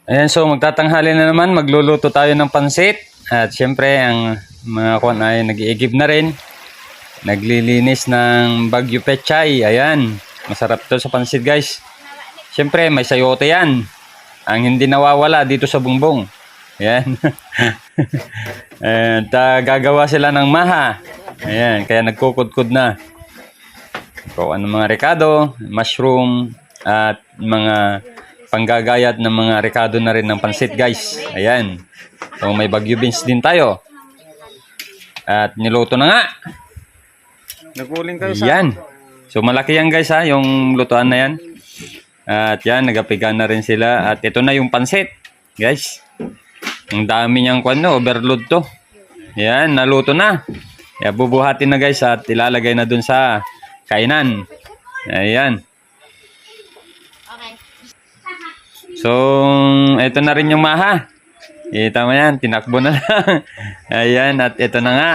Ayan, so magtatanghali na naman, magluluto tayo ng pansit. At syempre, ang mga kuwan ay nag-iigib na rin. Naglilinis ng Baguio Pechay. Ayan, masarap to sa pansit guys. Syempre, may sayote yan. Ang hindi nawawala dito sa Bungbong. Ayan. At gagawa sila ng maha. Ayan, kaya nagkukudkud na. Kung ano mga rekado, mushroom, at mga panggagayat ng mga rekado na rin ng pansit guys. Ayan. So may Baguio beans din tayo. At niluto na nga. Naguling kayo sa... Yan. So malaki yan guys ha, yung lutuan na yan. At yan, nagapiga na rin sila. At ito na yung pansit. Guys. Ang dami niyang kwano, overload to. Yan, naluto na. Kaya bubuhatin na guys at ilalagay na dun sa kainan. Ayan. So, ito na rin yung maha. Kita mo yan, tinakbo na lang. Ayan, at ito na nga.